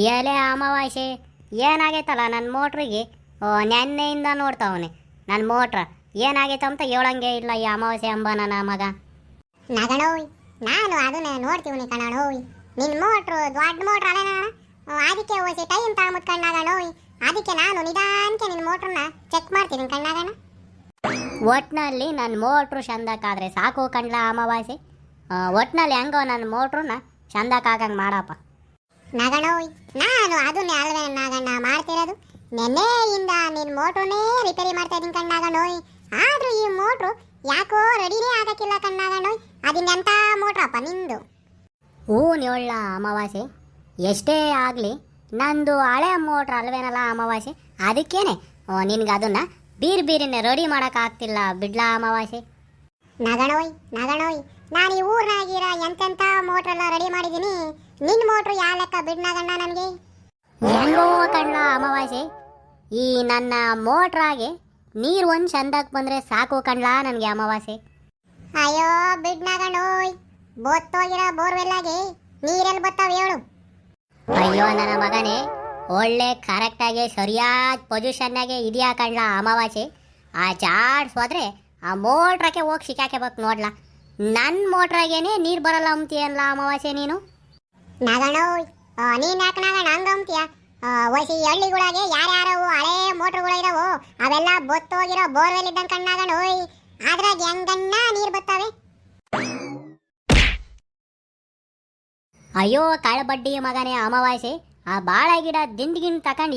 ಎಲೆ ಅಮಾವಾಸ್ಯೆ ಏನಾಗೈತಲ್ಲ ನನ್ನ ಮೋಟ್ರಿಗೆ ನೆನ್ನೆಯಿಂದ ನೋಡ್ತಾವನೆ ನನ್ನ ಮೋಟ್ರ ಏನಾಗೈತೆ ಅಂತ ಹೇಳಂಗೆ ಇಲ್ಲ ಈ ಅಮಾವಾಸ್ಯೆ ಅಂಬ ನನ್ನ ಮಗ. ನಗಣೋಯ್ ನಾನು ಅದನ್ನ ನೋಡ್ತೀವಿ ಕಣೋಯ್. ನಿನ್ನ ಮೋಟ್ರು ದೊಡ್ಡ ಮೋಟ್ರ್ ಅಲ್ಲ ಅದಕ್ಕೆ ಹೋಗಿ ಟೈಮ್ ತಗೊಂಬತ್ ಕಣ್ಣಾಗಣೋಯ್. ಅದಕ್ಕೆ ನಾನು ನಿಧಾನಕ್ಕೆ ನಿನ್ನ ಮೋಟ್ರನ್ನ ಚೆಕ್ ಮಾಡ್ತೀನಿ ಕಣ್ಣಾಗಣ. ಒಟ್ಟಿನಲ್ಲಿ ನನ್ನ ಮೋಟ್ರು ಚಂದಕ್ಕಾದ್ರೆ ಸಾಕು ಕಣ್ಲ ಅಮಾವಾಸ್ಯೆ. ಒಟ್ಟಿನಲ್ಲಿ ಹೆಂಗೋ ನನ್ನ ಮೋಟ್ರನ್ನ ಚಂದಕ್ಕಾಗಂಗೆ ಮಾಡಪ್ಪ. ನಗಣೋಯ್ ನಾನು ಅದನ್ನೇ ಅಲ್ವೇ ನಾಗಣ್ಣ ಮಾಡ್ತಿರೋದು. ನೆನ್ನೆಯಿಂದ ನಿನ್ನ ಮೋಟ್ರನ್ನೇ ರಿಪೇರಿ ಮಾಡ್ತಾ ಇದ್ದೀನಿ ಕಣ್ಣಾಗಣೋಯ್. ಆದ್ರೂ ಈ ಮೋಟ್ರು ಯಾಕೋ ರೆಡಿನೇ ಆಗಕ್ಕಿಲ್ಲ ಕಣ್ಣಾಗಣೋಯ್. ಅದಿನ್ನೆಂಥ ಮೋಟ್ರಪ್ಪ ನಿಂದು? ನೇಳ ಅಮಾವಾಸ್ಯೆ ಎಷ್ಟೇ ಆಗಲಿ ನಂದು ಹಳೆ ಮೋಟ್ರ್ ಅಲ್ವೇನಲ್ಲ ಅಮಾವಾಸ್ಯೆ. ಅದಕ್ಕೇನೆ ನಿನ್ಗೆ ಅದನ್ನು ಬೀರಿನೇ ರೆಡಿ ಮಾಡೋಕ್ಕಾಗ್ತಿಲ್ಲ ಬಿಡ್ಲಾ ಅಮಾವಾಸ್ಯೆ. ನಗಣೋಯ್ ನಾನು ಈ ಊರ್ನಾಗಿರ ಎಂತೆಂಥ ಮೋಟ್ರೆಲ್ಲ ರೆಡಿ ಮಾಡಿದ್ದೀನಿ. ನಿನ್ನ ಮೋಟ್ರು ಯಾವ ಲೆಕ್ಕ ಬಿಡ್ನಾಗಣ್ಣ ನನಗೆ? ಹೆಂಗೋ ಕಣ್ಣ ಅಮಾವಾಸ್ಯೆ, ಈ ನನ್ನ ಮೋಟ್ರಾಗೆ ನೀರು ಒಂದು ಚಂದಕ್ಕೆ ಬಂದರೆ ಸಾಕು ಕಣ್ಲಾ ನನಗೆ ಅಮಾವಾಸ್ಯೆ. ಅಯ್ಯೋ ಬಿಡ್ನಾಗಣ್ಣೋಯ್, ಬೋತ್ತೋಗಿರೋ ಬೋರ್ವೆಲ್ಲಾಗೆ ನೀರೆಲ್ಲಿ ಬತ್ತಾವ ಹೇಳು? ಅಯ್ಯೋ ನನ್ನ ಮಗನೇ, ಒಳ್ಳೆ ಕರೆಕ್ಟಾಗಿ ಸರಿಯಾದ ಪೊಸಿಷನ್ನಾಗೆ ಇದೆಯಾ ಕಣ್ಲ ಅಮಾವಾಸ್ಯೆ. ಆ ಜಾಡ್ಸೋದ್ರೆ ಆ ಮೋಟ್ರಕ್ಕೆ ಹೋಗಿ ಸಿಕ್ಕಾಕಬೇಕು ನೋಡ್ಲಾ. ನನ್ನ ಮೋಟ್ರಾಗೇನೆ ನೀರು ಬರಲ್ಲ ಅಂತೀಯಲ್ಲ ಅಮಾವಾಸ್ಯೆ ನೀನು? ನಗಣೋಯ್ ನೀನು ಯಾಕೆ ನಾಗಣ್ಣ ಹಂಗ ಅಂತೀಯ? ವಯಸ್ಸಿ ಹಳ್ಳಿಗಳಾಗೆ ಯಾರ್ಯಾರವು ಹಳೇ ಮೋಟ್ರುಗಳು ಇದಾವೋ ಅವೆಲ್ಲ ಬೊತ್ತೋಗಿರೋ ಬೋರ್ವೆಲ್ ಇದ್ದಂಗೆ ಕಣ್ಣಾಗಣೋಯ್. ಅದ್ರಾಗ ಹೆಂಗನ್ನ ನೀರು ಬತ್ತಾವೆ? ಅಯ್ಯೋ ಕಳಬಡ್ಡಿ ಮಗನೇ ಅಮಾವಾಸ್ಯೆ, ಆ ಬಾಳೆ ಗಿಡ ದಿಂಡ್ಗಿಂಡ್ ತಕೊಂಡು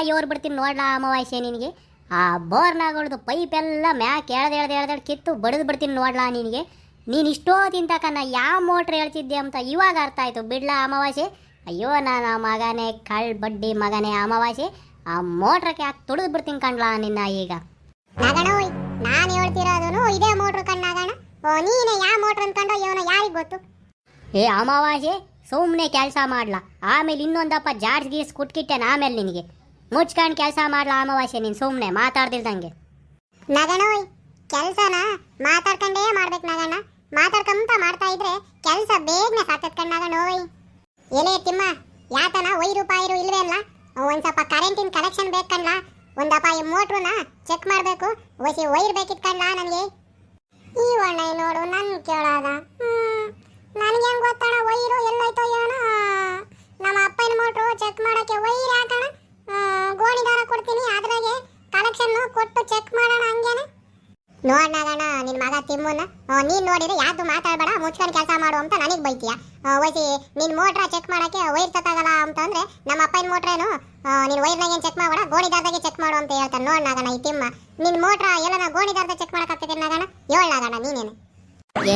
ಇವ್ರು ಬಿಡ್ತೀನಿ ನೋಡ್ಲಾ ಅಮಾವಾಸ್ಯೆ ನಿನಗೆ. ಆ ಬೋರ್ನಾಗಳ್ದು ಪೈಪೆಲ್ಲ ಮ್ಯಾಕ್ ಎಳ್ದು ಕಿತ್ತು ಬಡಿದು ಬಿಡ್ತೀನಿ ನೋಡ್ಲಾ ನಿನಗೆ. ನೀನು ಇಷ್ಟೋತಿಂತ ಕನ್ನ ಯಾವ ಮೋಟ್ರ್ ಹೇಳ್ತಿದ್ದೆ ಅಂತ ಇವಾಗ ಅರ್ಥ ಆಯಿತು ಬಿಡ್ಲಾ ಅಮಾವಾಸ್ಯೆ. ಅಯ್ಯೋ ನನ್ನ ಮಗನೇ ಕಳ್ಬಡ್ಡಿ ಮಗನೇ ಅಮಾವಾಸ್ಯೆ, ಆ ಮೋಟ್ರಕ್ಕೆ ಯಾಕೆ ತುಳಿದು ಬಿಡ್ತೀನಿ ಕಣ್ಲಾ ನಿನ್ನ ಈಗ. ನಗಣೋಯ್ ನಾನು ಹೇಳ್ತಿರೋದನು ಇದೇ ಮೋಟ್ರ್ ಕಣ್ಣಾಗಣ. ನೀನೇ ಯಾವ ಮೋಟ್ರ್ ಅನ್ಕೊಂಡೋ ಇವನು ಯಾರಿಗೆ ಗೊತ್ತು? ಏ ಅಮಾವಾಸ್ಯೆ ಸುಮ್ಮನೆ ಕೆಲಸ ಮಾಡ್ಲಾ, ಆಮೇಲೆ ಇನ್ನೊಂದಪ್ಪ ಜಾಡ್ಸ್ ಗೀಸ್ ಕುಟ್ಕಿಟ್ಟೆನ ಆಮೇಲೆ ನಿನಗೆ. ಮುಚ್ಕೊಂಡು ಕೆಲಸ ಮಾಡ್ಲಾ ಅಮಾವಾಸ್ಯೆ, ನೀನು ಸುಮ್ಮನೆ ಮಾತಾಡ್ದಿಲ್ದಂಗೆ. ನಗಣೋಯ್ ಕೆಲಸನ ಮಾತಾಡ್ಕೊಂಡೇ ಮಾಡ್ಬೇಕು ನಗಣ್ಣ. ಮಾತಾಡ್ಕೊಂತ ಮಾಡ್ತಾ ಇದ್ರೆ ಕೆಲಸ ಬೇಗನೆ ಸಾಕ್ತದ ಕಣ್ಣಾಗಣೋಯ್. ಎಲೆ ತಿಮ್ಮ ಯಾತನ ರೂಪಾಯಿ ಇಲ್ವೇ ಅಲ್ಲ? ಒಂದು ಸ್ವಲ್ಪ ಕರೆಂಟಿನ ಕನೆಕ್ಷನ್ ಬೇಕು ಕಣ್ಣ. ಒಂದಪ್ಪ ಈ ಮೋಟ್ರನ್ನ ಚೆಕ್ ಮಾಡಬೇಕು, ವೈರ್ ಬೇಕಿತ್ತು ಕಣ್ಣ ನನಗೆ. ಈ ಒಳ್ಳೆ ನೋಡು ನನ್ ಕೇಳಾದ ನನಗೆ ಹೆಂಗ್ ಗೊತ್ತಣ ವೈರು ಎಲ್ಲೈತೋ ಏನೋ? ನಮ್ಮ ಅಪ್ಪನ ಮೋಟ್ರು ಚೆಕ್ ಮಾಡಕ್ಕೆ ವೈರ್ ಹಾಕೋಣ, ಗೋಣಿ ದಾರ ಕೊಡ್ತೀನಿ, ಅದ್ರಾಗೆ ಕನೆಕ್ಷನ್ ಕೊಟ್ಟು ಚೆಕ್ ಮಾಡೋಣ ಹಂಗೇನೆ. ನೋಡ್ನಾಗಣ ನಿನ್ ಮಗ ತಿಮ್ಮನ್ನ ನೀನ್ ನೋಡಿದ್ರೆ ಯಾವ್ದು ಮಾತಾಡ್ಬೇಡ, ಮುಚ್ಕೊಂಡು ಕೆಲಸ ಮಾಡು ಅಂತ ನನಗೆ ಬೈತೀಯ. ವೈಸಿ ನಿನ್ ಮೋಟ್ರ ಚೆಕ್ ಮಾಡಕ್ಕೆ ವೈರ್ ತಕ್ಕಾಗಲ್ಲ ಅಂತಂದ್ರೆ ನಮ್ಮ ಅಪ್ಪನ ಮೋಟ್ರೇನು ನೀನ್ ವೈರ್ನಾಗ ಏನ್ ಚೆಕ್ ಮಾಡಬೇಡ, ಗೋಣಿ ದಾರದಾಗೆ ಚೆಕ್ ಮಾಡು ಅಂತ ಹೇಳ್ತಾನೆ. ನೋಡ್ನಾಗಣ ಈ ತಿಮ್ಮ ನಿನ್ ಮೋಟ್ರ ಎಲ್ಲ ಗೋಣಿ ದಾರದ ಚೆಕ್ ಮಾಡಕ್ಕಾಗ್ತದೆ ನಾಗಣ? ಹೇಳ್ನಾಗಣ ನೀನೇನು?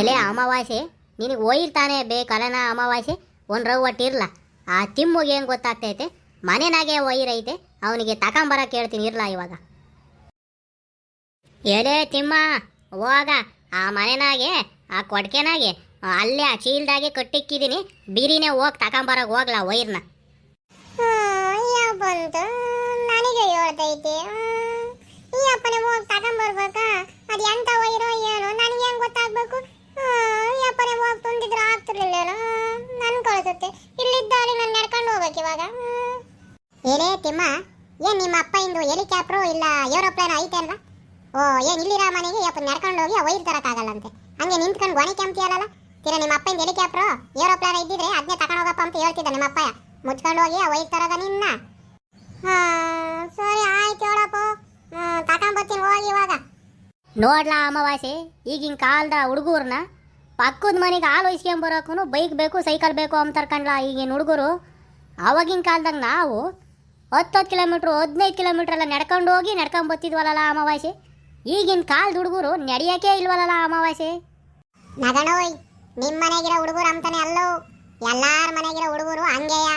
ಎಲೆ ಅಮಾವಾಸ್ಯೆ ನಿನಗೆ ಒಯ್ರ್ ತಾನೇ ಬೇಕಲ್ಲನ ಅಮಾವಾಸ್ಯೆ. ಒಂದು ರವ್ವಟ್ಟು ಇರ್ಲ, ಆ ತಿಮ್ಮಿಗೆ ಏನು ಗೊತ್ತಾಗ್ತೈತೆ? ಮನೆನಾಗೆ ಒಯ್ರ್ ಐತೆ, ಅವನಿಗೆ ತಗೊಂಬರಕ್ಕೆ ಹೇಳ್ತೀನಿ ಇರ್ಲ ಇವಾಗ. ಎಲೆ ತಿಮ್ಮ ಹೋಗ, ಆ ಮನೆನಾಗೆ ಆ ಕೊಡ್ಕೆನಾಗೆ ಅಲ್ಲೇ ಆ ಚೀಲ್ದಾಗೆ ಕಟ್ಟಿಕ್ಕಿದ್ದೀನಿ, ಬೀರಿನೇ ಹೋಗಿ ತಗೊಂಬರಕ್ಕೆ ಹೋಗ್ಲಾ ಒಯ್ರನ್ನ. ಬಂತು ನನಗೆ ಹೇಳ್ತೈತೆ ಈ ಅಪ್ಪನೇ ಹೋಗಿ ತಗೊಂಬರ್ಬೇಕಾ? ಅದು ಎಂತ ವೈರೋ ಏನು ನನಗೆ ಹೆಂಗ್ ಗೊತ್ತಾಗ್ಬೇಕು? ಈ ಅಪ್ಪನೇ ಹೋಗಿ ತುಂಬಿದ್ರೆ ಆಗ್ತಿರ್ಲಿಲ್ಲೇನೋ ನನ್ ಕಳಿಸುತ್ತೆ. ಇಲ್ಲಿದ್ದಾಳೆ ನಾನು ನಡ್ಕೊಂಡು ಹೋಗ್ಬೇಕು ಇವಾಗ. ಏನೇ ತಿಮ್ಮ, ಏನ್ ನಿಮ್ಮ ಅಪ್ಪ ಇಂದು ಹೆಲಿಕಾಪ್ಟ್ರು ಇಲ್ಲ ಏರೋಪ್ಲೇನ್ ಐತೆ ಅಲ್ವಾ? ಏನ್ ಇಲ್ಲಿರ ಮನೆಗೆ ಯಪ್ಪ ನಡ್ಕೊಂಡು ಹೋಗಿ ವೈರ್ ತರಕ್ಕಾಗಲ್ಲಂತೆ, ಹಂಗೆ ನಿಂತ್ಕೊಂಡು ಗೊಣಿ ಕೆಂಪ್ತಿಯಲ್ಲ? ತೀರ ನಿಮ್ಮ ಅಪ್ಪ ಇಂದ ಹೆಲಿಕಾಪ್ಟ್ರು ಏರೋಪ್ಲೇನ್ ಇದ್ದಿದ್ರೆ ಅದನ್ನೇ ತಗೊಂಡು ಹೋಗಪ್ಪ ಅಂತ ಹೇಳ್ತಿದ್ದ ನಿಮ್ಮ ಅಪ್ಪ. ಮುಚ್ಕೊಂಡು ಹೋಗಿ ವೈರ್ ತರದ ನಿನ್ನ. ಸರಿ ಆಯ್ತು ಹೇಳಪ್ಪ, ತಗೊಂಬತ್ತೀನಿ ಹೋಗಿ ಇವಾಗ. ನೋಡ್ಲಾ ಅಮಾವಾಸ್ಯೆ, ಈಗಿನ ಕಾಲದ ಹುಡುಗರನ್ನ ಪಕ್ಕದ ಮನೆಗೆ ಹಾಲು ಒಯ್ಸ್ಕೊಂಬರೋಕ್ಕೂ ಬೈಕ್ ಬೇಕು ಸೈಕಲ್ ಬೇಕು ಅಂತಾರೆ ಕಣ್ಲಾ ಈಗಿನ ಹುಡುಗರು. ಆವಾಗಿನ ಕಾಲದಾಗ ನಾವು 10 ಕಿಲೋಮೀಟ್ರು 15 ಕಿಲೋಮೀಟ್ರ್ ಎಲ್ಲ ನಡ್ಕೊಂಡು ಹೋಗಿ ನಡ್ಕೊಂಡು ಬತ್ತಿದ್ವಲ್ಲ ಅಮಾವಾಸ್ಯೆ. ಈಗಿನ ಕಾಲದ ಹುಡುಗರು ನಡೆಯೋಕೆ ಇಲ್ವಲ್ಲ ಅಮಾವಾಸ್ಯೆ. ನಗಣೋಯ್ ನಿಮ್ಮ ಮನೆಗಿರೋ ಹುಡುಗರು ಅಂತಾನೆ ಅಲ್ಲೋ, ಎಲ್ಲಾರ ಮನೆಗಿರೋ ಹುಡುಗರು ಹಂಗೆಯ.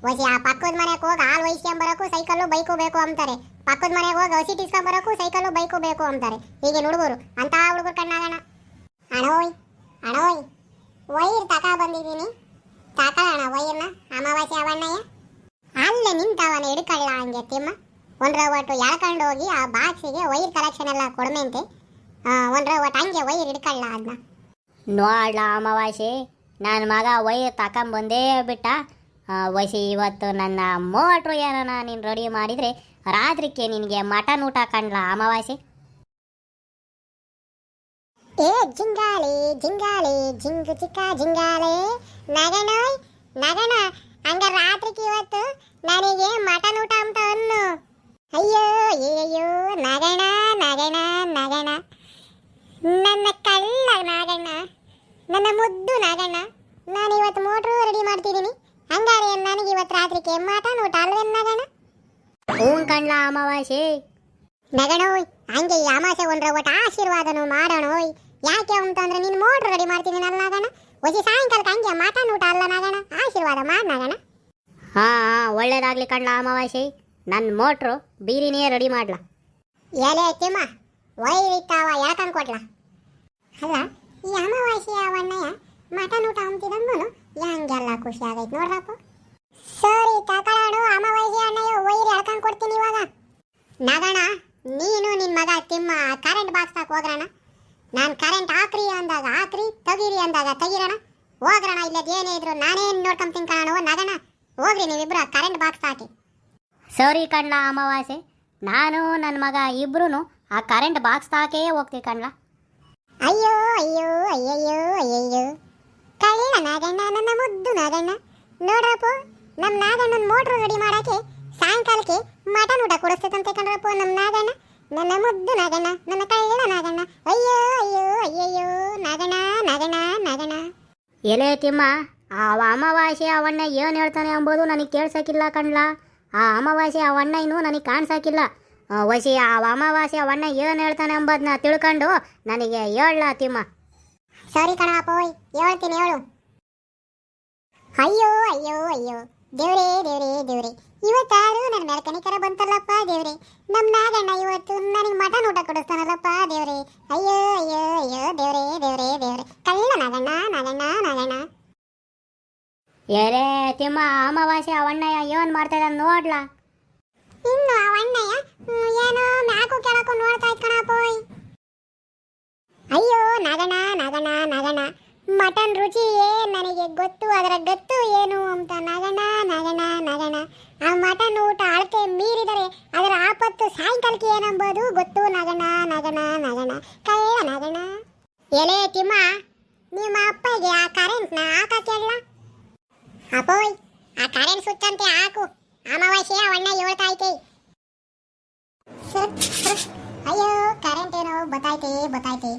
ವಸಿ ಆ ಪಕ್ಕದ ಮನೆಗೆ ಹೋಗಿ ಹಾಲು ಒಯ್ಸ್ಕೊಂಬರೋಕ್ಕೂ ಸೈಕಲ್ಲು ಬೈಕು ಬೇಕು ಅಂತಾರೆ, ಪಕ್ಕದ ಮನೆಗೆ ಹೋಗಿ ಹಸಿ ಟಿಸ್ಕೊಂಬರೋಕ್ಕೂ ಸೈಕಲ್ಲು ಬೈಕು ಬೇಕು ಅಂತಾರೆ ಈಗಿನ ಹುಡುಗರು. ಅಂತ ಹುಡುಗರು ಕಣ್ಣಾಗಣ. ಅಣೋಯ್ ವೈರ್ ಬಂದಿದ್ದೀನಿ, ತಕೊಳ್ಳೋಣ ವೈರ್ನ ಅಮಾವಾಸ್ಯೆ ಅವಣ್ಣಯ್ಯ. ಅಲ್ಲೇ ನಿಂತವನ ಹಿಡ್ಕೊಳ್ಳ ಹಂಗೆ ತಿಮ್ಮ. ಒಂದ್ರ ಒಟ್ಟು ಎಳ್ಕೊಂಡು ಹೋಗಿ ಆ ಬಾಕ್ಸಿಗೆ ವೈರ್ ಕಲೆಕ್ಷನ್ ಎಲ್ಲ ಕೊಡ್ಮೆಂತೆ. ಒಂದ್ರ ಒಟ್ಟು ಹಂಗೆ ವೈರ್ ಹಿಡ್ಕೊಳ್ಳ ಅದನ್ನ. ನೋಡ್ಲಾ ಅಮಾವಾಸ್ಯೆ, ನನ್ನ ಮಗ ವೈರ್ ತಕೊಂಬಂದೇ ಬಿಟ್ಟ. ವಸಿ ಇವತ್ತು ನನ್ನ ಮೋಟ್ರು ಏನಾನ ನೀನು ರೆಡಿ ಮಾಡಿದರೆ ರಾತ್ರಿಗೆ ನಿನಗೆ ಮಟನ್ ಊಟ ಕಂಡ್ಲ ಅಮಾವಾಸ್ಯೆ. ಏ ಜಿಂಗಾಲೆ ಜಿಂಗಾಲೆ ಜಿಂಗು ಚಿಕ್ಕ ಜಿಂಗಾಲೆ ನಗಣೋಯ್ ನಗಣ ಹಂಗ ರಾತ್ರಿಗೆ ಇವತ್ತು ನನಗೆ ಮಟನ್ ಊಟ ಅಂತ ಅನ್ನು. ಅಯ್ಯೋ ಅಯ್ಯೋ ನಗಣ ನಗಣ ನಗಣ ನನ್ನ ಕಳ್ಳ ನಾಗಣ್ಣ, ನನ್ನ ಮುದ್ದು ನಾಗಣ್ಣ, ನಾನು ಇವತ್ತು ಮೋಟ್ರು ರೆಡಿ ಮಾಡ್ತಿದ್ದೀನಿ. ಹಂಗಾರೆ ನನಗೆ ಇವತ್ತು ರಾತ್ರಿಗೆ ಮಟನ್ ಊಟ ಅಲ್ವೇನು ನಾಗಣ್ಣ? ಹ್ಞೂ ಕಂಡ್ಲ ಅಮಾವಾಸ್ಯೆ. ನಗಣೋಯ್ ಹಂಗೆ ಈ ಅಮಾಸೆ ಒಂದ್ರ ಒಟ್ಟು ಆಶೀರ್ವಾದನು ಮಾಡೋಣೋಯ್. ಯಾಕೆ ಅಂತಂದ್ರೆ ನೀನು ಮೋಟ್ರು ರೆಡಿ ಮಾಡ್ತೀನಿ ಅಲ್ಲ ನಾಗಣ್ಣ, ಒಸಿ ಸಾಯಂಕಾಲಕ್ಕೆ ಹಂಗೆ ಮಟನ್ ಊಟ ಅಲ್ಲ ನಾಗಣ್ಣ, ಆಶೀರ್ವಾದ ಮಾಡಿ ನಾಗಣ್ಣ. ಹಾಂ ಒಳ್ಳೇದಾಗ್ಲಿ ಕಂಡ್ಲ ಅಮಾವಾಸ್ಯೆ. ನನ್ನ ಮೋಟ್ರು ಬೀರಿನೇ ರೆಡಿ ಮಾಡ್ಲಾ. ಎಲೆ ತಿಮ್ಮ ವೈರಿತಾವ ಎಳ್ಕಂಡ್ ಕೊಡ್ಲ. ಅಲ್ಲ ಈ ಅಮಾವಾಸ್ಯೆಯ ವಣ್ಣಯ್ಯ ಮಟನ್ ಊಟ ಅಂತಿದಂಗೂ ಹೆಂಗೆಲ್ಲ ಖುಷಿ ಆಗೈತೆ ನೋಡ್ರಪ್ಪ. ಸರಿ ತಕೊಳ್ಳೋಣ ಅಮಾವಾಸ್ಯೆ ಅಣ್ಣಯ್ಯ ವೈರಿ ಎಳ್ಕಂಡ್ ಕೊಡ್ತೀನಿ ಇವಾಗ. ನಗಣ ನೀನು ನಿನ್ನ ಮಗ ತಿಮ್ಮ ಕರೆಂಟ್ ಬಾಕ್ಸ್ ಹಾಕಿ ಹೋಗ್ರಣ. ನಾನು ಕರೆಂಟ್ ಹಾಕ್ರಿ ಅಂದಾಗ ಹಾಕ್ರಿ, ತೆಗೀರಿ ಅಂದಾಗ ತೆಗೀರಣ. ಹೋಗ್ರಣ, ಇಲ್ಲದ ಏನೇ ಇದ್ರು ನಾನೇನು ನೋಡ್ಕೊಂತೀನಿ ಕಾಣೋ. ನಗಣ ಹೋಗ್ರಿ ನೀವಿಬ್ರು ಕರೆಂಟ್ ಬಾಕ್ಸ್ ಹಾಕಿ. ಸರಿ ಕಂಡ್ಲ ಅಮಾವಾಸ್ಯೆ, ನಾನು ನನ್ನ ಮಗ ಇಬ್ರು ಆ ಕರೆಂಟ್ ಬಾಕ್ಸ್ ತಾಕೇ ಹೋಗ್ತೀವಿ ಕಂಡ್ಲ. ಅಯ್ಯೋ ಅಯ್ಯೋ ಅಯ್ಯಯ್ಯೋ ಅಯ್ಯಯ್ಯೋ ಕಳ್ಳ ನಾಗಣ್ಣ, ನನ್ನ ಮುದ್ದು ನಾಗಣ್ಣ. ನೋಡ್ರಪ್ಪ ನಮ್ಮ ನಾಗಣ್ಣನ ಮೋಟ್ರು ರೆಡಿ ಮಾಡಕ್ಕೆ ಸಾಯಂಕಾಲಕ್ಕೆ ಮಟನ್ ಊಟ ಕೊಡಿಸ್ತೈತಂತೆ ಕಣ್ರಪ್ಪ ನಮ್ಮ ನಾಗಣ್ಣ, ನನ್ನ ಮುದ್ದು ನಾಗಣ್ಣ, ನನ್ನ ಕಳ್ಳ ನಾಗಣ್ಣ. ಅಯ್ಯೋ ಅಯ್ಯೋ ಅಯ್ಯಯ್ಯೋ ನಾಗಣ್ಣ ನಾಗಣ್ಣ ನಾಗಣ್ಣ. ಎಲೆ ತಿಮ್ಮ, ಆ ಅಮಾವಾಸ್ಯೆ ಅವಣ್ಣ ಏನು ಹೇಳ್ತಾನೆ ಎಂಬುದು ನನಗೆ ಕೇಳ್ಸಕ್ಕಿಲ್ಲ ಕಂಡ್ಲ. ಆ ಅಮಾವಾಸ್ಯೆ ಅವಣ್ಣ ಇನ್ನೂ ನನಗೆ ಕಾಣಿಸಕ್ಕಿಲ್ಲ. ವಸಿ ಆ ಅಮಾವಾಸ್ಯೆ ಅವಣ್ಣ ಏನು ಹೇಳ್ತಾನೆ ಎಂಬುದನ್ನ ತಿಳ್ಕೊಂಡು ನನಗೆ ಹೇಳ ತಿಮ್ಮ. ಸಾರಿ ಕಣಪ್ಪ ಹೇಳ್ತೀನಿ ಹೇಳು. ಅಯ್ಯೋ ಅಯ್ಯೋ ಅಯ್ಯೋ ದೇವ್ರೇ ದೇವ್ರೇ ದೇವ್ರೇ, ಇವತ್ತಾರು ನನ್ನ ಮೇಲೆ ಕನಿಕರ ಬಂತಲ್ಲಪ್ಪ ದೇವ್ರೆ. ನಮ್ಮ ನಾಗಣ್ಣ ಇವತ್ತು ನನಗೆ ಮಟನ್ ಊಟ ಕೊಡಿಸ್ತಾನಲ್ಲಪ್ಪ ದೇವ್ರೆ. ಅಯ್ಯೋ ಅಯ್ಯೋ ಅಯ್ಯೋ ದೇವ್ರೇ ದೇವ್ರೇ ದೇವ್ರೆ, ಕಳ್ಳ ನಾಗಣ್ಣ ನಾಗಣ್ಣ ನಾಗಣ್ಣ. ಎಲೆ ತಿಮ್ಮ, ಅಮಾವಾಸ್ಯೆ ಅವಣ್ಣ ಏನು ಮಾಡ್ತಾಯಿದ್ದ ನೋಡ್ಲಾ. ಇನ್ನು ಆ ಅಣ್ಣಯ್ಯ ಏನೋ ಮ್ಯಾಕು ಕೆಳಕು ನೋಡ್ತಾ ಇದ್ ಕಣಪ್ಪೋಯ್. ಅಯ್ಯೋ ನಗಣ ನಗಣ ನಗಣ, ಮಟನ್ ರುಚಿಯೇ ನನಗೆ ಗೊತ್ತು, ಅದರ ಗತ್ತು ಏನು ಅಂತ ನಗಣ ನಗಣ ನಗಣ. ಆ ಮಟನ್ ಊಟ ಅಳತೆ ಮೀರಿದರೆ ಅದರ ಆಪತ್ತು ಸಾಯಂಕಾಲಕ್ಕೆ ಏನೆಂಬುದು ಗೊತ್ತು ನಗಣ ನಗಣ ನಗಣ, ಕಳ್ಳ ನಗಣ. ಎಲೆ ತಿಮ್ಮ, ನಿಮ್ಮ ಅಪ್ಪಗೆ ಆ ಕರೆಂಟ್ನ ಹಾಕಕ್ಕೆ ಹೇಳ. ಅಪ್ಪೋಯ್ ಆ ಕರೆಂಟ್ ಸ್ವಿಚ್ ಅಂತೆ ಹಾಕು, ಅಮಾವಾಸ್ಯೆ ಅವಣ್ಣ ಹೇಳ್ತಾ ಐತೆ. ಅಯ್ಯೋ ಕರೆಂಟ್ ಏನೋ ಬತ್ತೈತೆ ಬತ್ತೈತೆ,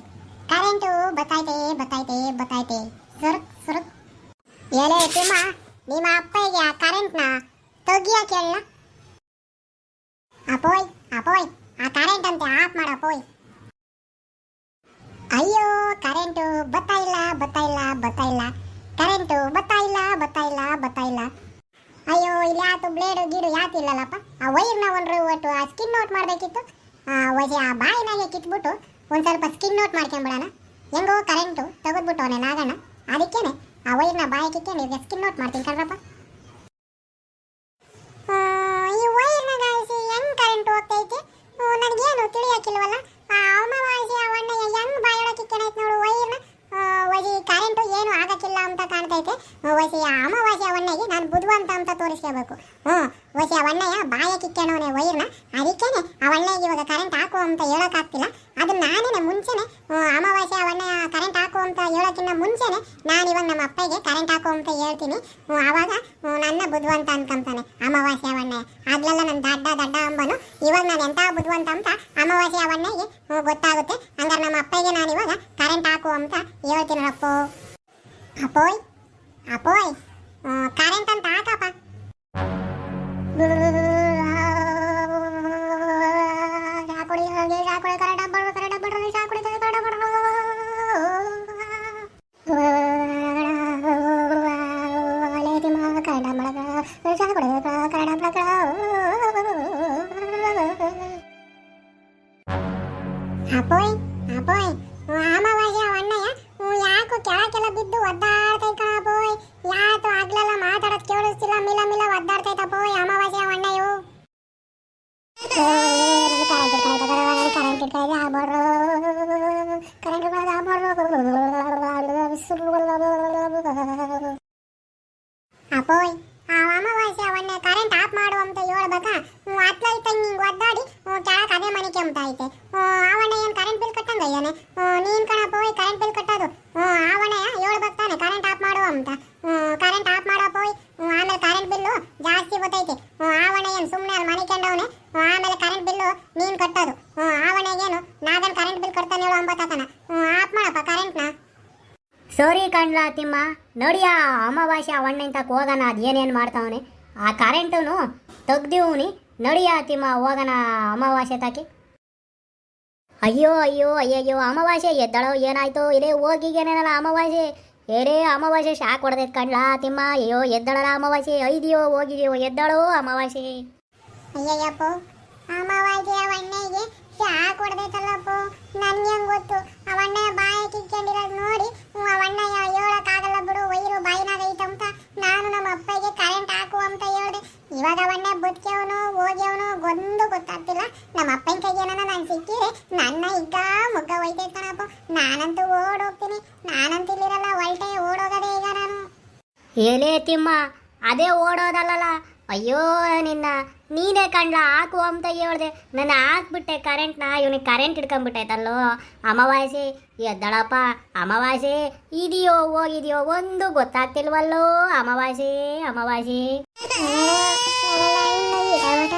ಕರೆಂಟು ಬತ್ತೈತೆ ಬತ್ತೈತೆ ಬತ್ತೈತೆ, ಸುರುಕ್ ಸುರುಕ್. ಎಲೆ ತಿಮ್ಮ, ನಿಮ್ಮ ಅಪ್ಪಗೆ ಆ ಕರೆಂಟ್ನ ತೆಗಿಯಕ್ಕೆ ಹೇಳ. ಅಪ್ಪೋಯ್ ಅಪ್ಪೋಯ್ ಆ ಕರೆಂಟ್ ಅಂತೆ ಆಫ್ ಮಾಡಪ್ಪೋಯ್. ಅಯ್ಯೋ ಕರೆಂಟು ಬತ್ತಾ ಇಲ್ಲ ಬತ್ತಾ ಇಲ್ಲ ಬತ್ತಾ ಇಲ್ಲ, ಕರೆಂಟು ಬತ್ತಾ ಇಲ್ಲ ಬತ್ತಾ ಇಲ್ಲ ಬತ್ತಾ ಇಲ್ಲ. ಅಯ್ಯೋ ಇಲ್ಲಿ ಯಾತು ಬ್ಲೇಡು ಗೀಡು ಯಾತು ಇಲ್ಲಲ್ಲಪ್ಪ. ಆ ವೈರ್ನ ಒಂದು ಒಟ್ಟು ಆ ಸ್ಕಿನ್ ಔಟ್ ಮಾಡಬೇಕಿತ್ತು. ವಜೆ ಆ ಬಾಯಿನಾಗೆ ಕಿತ್ಬಿಟ್ಟು ಒಂದು ಸ್ವಲ್ಪ ಸ್ಕಿನ್ ಔಟ್ ಮಾಡ್ಕೊಂಬಿಡೋಣ. ಹೆಂಗೋ ಕರೆಂಟು ತೆಗೆದ್ಬಿಟ್ಟು ಅವನೇ ನಾಗಣ್ಣ, ಅದಕ್ಕೇನೆ ಆ ವೈರ್ನ ಬಾಯಿ ಕಿತ್ಕೊಂಡು ಈಗ ಸ್ಕಿನ್ ಔಟ್ ಮಾಡ್ತೀನಿ ಕಣ್ರಪ್ಪ. ಈ ವೈರ್ನ ಗಾಯಿಸಿ ಹೆಂಗ್ ಕರೆಂಟ್ ಹೋಗ್ತೈತೆ ನನಗೇನು ತಿಳಿಯಾಕಿಲ್ವಲ್ಲ. ಆ ಅಮಾವಾಸ್ಯೆ ಅವಣ್ಣ ಹೆಂಗ್ ಬಾಯೊಳಗೆ ಕಿಕ್ಕಣೈತೆ ನೋಡು ವೈರ್ನ. ವಜಿ ಕರೆಂಟು ಏನು ಆಗಕ್ಕಿಲ್ಲ ಅಂತ ಕಾಣ್ತೈತೆ. ವಸಿ ಆ ಅಮಾವಾಸ್ಯೆ ಅವಣ್ಣಗೆ ನಾನು ಬುದ್ಧಿವಂತ ಅಂತ ತೋರಿಸ್ಕೋಬೇಕು. ವಸಿ ಅವಣ್ಣಯ್ಯ ಬಾಯ ಕಿಕ್ಕಣವನೇ ವೈರ್ನ, ಅದಕ್ಕೇನೆ ಅವಣ್ಣಗೆ ಇವಾಗ ಕರೆಂಟ್ ಹಾಕು ಅಂತ ಹೇಳೋಕ್ಕಾಗ್ತಿಲ್ಲ. ಅದು ನಾನೇನೆ ಮುಂಚೆನೆ ಅಮಾವಾಸ್ಯೆ ಅವಣ್ಣಯ್ಯ ಕರೆಂಟ್ ಹಾಕು ಅಂತ ಹೇಳೋಕ್ಕಿಂತ ಮುಂಚೆನೆ ನಾನು ಇವಾಗ ನಮ್ಮ ಅಪ್ಪಗೆ ಕರೆಂಟ್ ಹಾಕು ಅಂತ ಹೇಳ್ತೀನಿ. ಆವಾಗ ನನ್ನ ಬುದ್ಧಿವಂತ ಅನ್ಕೊಂತಾನೆ ಅಮಾವಾಸ್ಯೆ ಅವಣ್ಣಯ್ಯ. ಆಗ್ಲೆಲ್ಲ ನನ್ನ ದಡ್ಡ ದಡ್ಡ ಅಂಬನು, ಇವಾಗ ನಾನು ಎಂಥ ಬುದ್ಧಿವಂತ ಅಂತ ಅಮಾವಾಸ್ಯೆ ಅವಣ್ಣಗೆ ಗೊತ್ತಾಗುತ್ತೆ. ಹಂಗಾರೆ ನಮ್ಮ ಅಪ್ಪಗೆ ನಾನು ಇವಾಗ ಕರೆಂಟ್ ಹಾಕು ಅಂತ ಹೇಳ್ತೀನಿ. ಅಪ್ಪೋ ಅಪ್ಪೋಯ್ ಅಪ್ಪೋಯ್ ಕರೆಂಟ್ ಅಂತ ಹಾಕಪ್ಪ. ಅಪ್ಪೋಯ್ ಅಪ್ಪೋಯ್ ಅಮಾವಾಸ್ಯೆ ಅಣ್ಣಯ್ಯ ಯಾಕೋ ಕೆಳಕೆಲ್ಲ ಬಿದ್ದು ಒದ್ದಾಡ್ತೈತ ಕಣಪ್ಪೋಯ್. ಯಾತು ಆಗ್ಲೆಲ್ಲ ಮಾತಾಡೋದು ಕೇಳಿಸ್ತಿಲ್ಲ, ಮಿಲ ಮಿಲ ಒದ್ದಾಡ್ತೈತಪ್ಪೋಯ್ ಅಮಾವಾಸ್ಯೆ ಅಣ್ಣಯ್ಯು. ಅಪ್ಪೋಯ್ ಆ ಹಿಂಗ್ ಒದ್ದಾಡಿ ಕೆಳಕ್ ಅದೇ ಮನೆ ಕೆಮ್ತೈತೆ. ಅವಣ್ಣ ಏನ್ ಕರೆಂಟ್ ಬಿಲ್ ಕಟ್ಟಂಗ ಅಯ್ಯಾನೆ. ನೀನ್ ಕಣಪ್ಪ ಹೋಯ್ ಕರೆಂಟ್ ಬಿಲ್ ಕಟ್ಟೋದು. ಅವಣ್ಣ ಹೇಳ್ಬೇಕು ತಾನೆ ಕರೆಂಟ್ ಆಫ್ ಮಾಡು ಅಂತ. ಕರೆಂಟ್ ಆಫ್ ಮಾಡಪ್ಪ ಹೋಯ್. ಆಮೇಲೆ ಕರೆಂಟ್ ಬಿಲ್ಲು ಜಾಸ್ತಿ ಬರ್ತೈತೆ. ಅವಣ್ಣ ಏನ್ ಸುಮ್ಮನೆ ಅಲ್ಲಿ ಮನೆ ಕೆಂಡವನೆ. ಆಮೇಲೆ ಕರೆಂಟ್ ಬಿಲ್ಲು ನೀನ್ ಕಟ್ಟೋದು. ಅವಣ್ಣಗೇನು ನಾಗನ್ ಕರೆಂಟ್ ಬಿಲ್ ಕಟ್ತಾನೆ ಹೇಳು ಅಂಬತ್ತಾತನ. ಆಫ್ ಮಾಡಪ್ಪ ಕರೆಂಟ್ನ. ಸರಿ ಕಣ್ಲಾ ತಿಮ್ಮ, ನೋಡಿಯ ಅಮಾವಾಸ್ಯೆ ಅವಣ್ಣ ತಕ್ಕ ಹೋಗೋಣ, ಅದು ಏನೇನು ಮಾಡ್ತಾವನೆ ಆ ಕರೆಂಟನು ತೆಗ್ದಿವ್ನಿ. ನೋಡಿಯ ತಿಮ್ಮ ಹೋಗೋಣ ಅಮಾವಾಸ್ಯೆ ತಾಕಿ. ಅಯ್ಯೋ ಅಯ್ಯೋ ಅಯ್ಯಯ್ಯೋ ಅಮಾವಾಸ್ಯೆ ಎದ್ದಳೋ ಏನಾಯ್ತು ಇಲ್ಲೇ ಹೋಗಿಗೇನೇನಲ್ಲ ಅಮಾವಾಸ್ಯೆ. ಏರೇ ಅಮಾವಾಸ್ಯೆ ಶಾಕ್ ಹೊಡೆದೈತೆ ಕಣ್ಲಾ ತಿಮ್ಮ. ಅಯ್ಯೋ ಎದ್ದಳಲ್ಲ ಅಮಾವಾಸ್ಯೆ, ಐದಿಯೋ ಹೋಗಿದೆಯೋ ಎದ್ದಳೋ ಅಮಾವಾಸ್ಯೆ. ಅಯ್ಯಯ್ಯಪ್ಪ ಅಮಾವಾಸ್ಯೆ ಅವಣ್ಣಗೆ ಶಾಕ್ ಹೊಡೆದೈತಲ್ಲಪ್ಪ. ನನ್ಗೆ ಹೆಂಗ್ ಗೊತ್ತು? ಅವಣ್ಣ ಬಾಯಿ ಕಿಕ್ಕೊಂಡಿರೋದು ನೋಡಿ ಅವಣ್ಣ ಹೇಳಕ್ಕಾಗಲ್ಲ ಬಿಡು, ವೈರು ಬಾಯಿನಾಗ ಐತಂತ ನಾನು ನಮ್ಮ ಅಪ್ಪಗೆ ಕರೆಂಟ್ ಹಾಕು ಅಂತ ಹೇಳ್ದೆ. ಇವಾಗ ಅವಣ್ಣ ಬದುಕ್ಯವನು ಹೋಗ್ಯವನು ಒಂದು ಗೊತ್ತಾಗ್ತಿಲ್ಲ. ನಮ್ಮ ಅಪ್ಪನ ಕೈಗೆ ಏನಾನ ನಾನು ಸಿಕ್ಕಿದ್ರೆ ನನ್ನ ಈಗ ಮುಗ್ಗ ಹೋಯ್ತೈತೆ ಕಣಪ್ಪ. ನಾನಂತೂ ಓಡೋಗ್ತೀನಿ. ನಾನಂತೂ ಇಲ್ಲಿರಲ್ಲ, ಹೊಲ್ಟೆ ಓಡೋಗದೆ ಈಗ ನಾನು. ಏಲೇ ತಿಮ್ಮ, ಅದೇ ಓಡೋದಲ್ಲಲ್ಲ. ಅಯ್ಯೋ ನಿನ್ನ, ನೀನೇ ಕಣ್ಲ ಹಾಕು ಅಂತ ಹೇಳ್ದೆ, ನಾನು ಹಾಕ್ಬಿಟ್ಟೆ ಕರೆಂಟ್ನ. ಇವನಿಗೆ ಕರೆಂಟ್ ಹಿಡ್ಕೊಂಡ್ಬಿಟ್ಟೈತಲ್ಲೋ. ಅಮಾವಾಸ್ಯೆ ಎದ್ದಳಪ್ಪ, ಅಮಾವಾಸ್ಯೆ ಇದೆಯೋ ಹೋಗಿದೆಯೋ ಒಂದು ಗೊತ್ತಾಗ್ತಿಲ್ವಲ್ಲೋ. ಅಮಾವಾಸ್ಯೆ ಅಮಾವಾಸ್ಯೆ.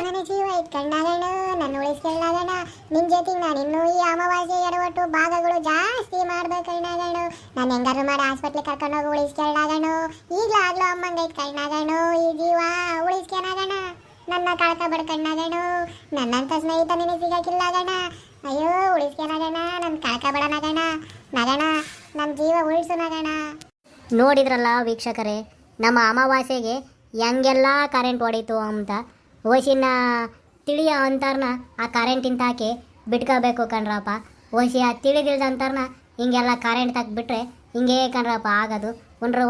ನನ್ನ ಜೀವ ಇಟ್ಕೊಂಡಾಗಣ, ನನ್ನ ಉಳಿಸ್ಕೊಳ್ಳಾಗಣ. ನಿನ್ ಜೊತೆಗೆ ನಾನು ಇನ್ನೂ ಈ ಅಮಾವಾಸ್ಯೆ ಎಡವಟ್ಟು ಭಾಗಗಳು ಜಾಸ್ತಿ ಮಾಡ್ಬೇಕಣ್ಣಾಗಣ. ನಾನು ಹೆಂಗಾರು ಮಾಡಿ ಹಾಸ್ಪಿಟ್ಲಿಗೆ ಕರ್ಕೊಂಡೋಗಿ ಉಳಿಸ್ಕೊಳ್ಳಾಗಣ. ಈಗಲಾಗ್ಲೂ ಅಮ್ಮಂಗ ಇಟ್ಕೊಂಡಾಗಣ. ಈ ಜೀವ ಉಳಿಸ್ಕೊಳಾಗಣ. ನನ್ನ ಕಳ್ಕ ಬಡ್ಕಣ್ಣಾಗಣ. ನನ್ನಂತ ಸ್ನೇಹಿತ ನಿನಗೆ ಸಿಗಕ್ಕಿಲ್ಲಾಗಣ. ಅಯ್ಯೋ ಉಳಿಸ್ಕೊಳಾಗಣ. ನನ್ನ ಕಳ್ಕ ಬಡನಾಗಣ. ನಗಣ ನನ್ನ ಜೀವ ಉಳಿಸು ನಗಣ. ನೋಡಿದ್ರಲ್ಲ ವೀಕ್ಷಕರೇ, ನಮ್ಮ ಅಮಾವಾಸ್ಯೆಗೆ ಹೆಂಗೆಲ್ಲ ಕರೆಂಟ್ ಹೊಡೀತು ಅಂತ. ಓಸಿನ ತಿಳಿಯ ಅಂತಾರನ ಆ ಕರೆಂಟಿನ ತಾಕಿ ಬಿಟ್ಕೋಬೇಕು ಕಣ್ರಪ್ಪ. ಓಸಿ ಆ ತಿಳಿದಿಲ್ದಂತಾರನ ಹಿಂಗೆಲ್ಲ ಕರೆಂಟ್ ತಾಕಿಬಿಟ್ರೆ ಹಿಂಗೆ ಕಣ್ರಪ್ಪ ಆಗೋದು.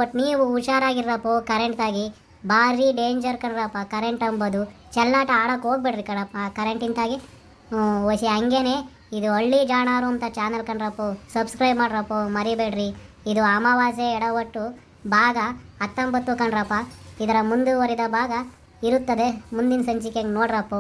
ಒಟ್ಟು ನೀವು ಹುಷಾರಾಗಿರ್ರಪ್ಪ ಕರೆಂಟ್ ತಾಗಿ. ಭಾರಿ ಡೇಂಜರ್ ಕಣ್ರಪ್ಪ ಕರೆಂಟ್ ಅಂಬೋದು. ಚೆಲ್ಲಾಟ ಆಡೋಕೆ ಹೋಗ್ಬೇಡ್ರಿ ಕಣಪ್ಪ ಕರೆಂಟಿನ ತಾಗಿ. ಓಸಿ ಹಂಗೇನೆ ಇದು ಹಳ್ಳಿ ಜಾಣಾರು ಅಂತ ಚಾನಲ್ ಕಣ್ರಪ್ಪ, ಸಬ್ಸ್ಕ್ರೈಬ್ ಮಾಡ್ರಪ್ಪ ಮರಿಬೇಡ್ರಿ. ಇದು ಅಮಾವಾಸ್ಯೆ ಎಡವಟ್ಟು ಭಾಗ 19 ಕಣ್ರಪ್ಪ. ಇದರ ಮುಂದುವರಿದ ಭಾಗ ಇರುತ್ತದೆ ಮುಂದಿನ ಸಂಚಿಕೆಗೆ ನೋಡ್ರಪ್ಪ.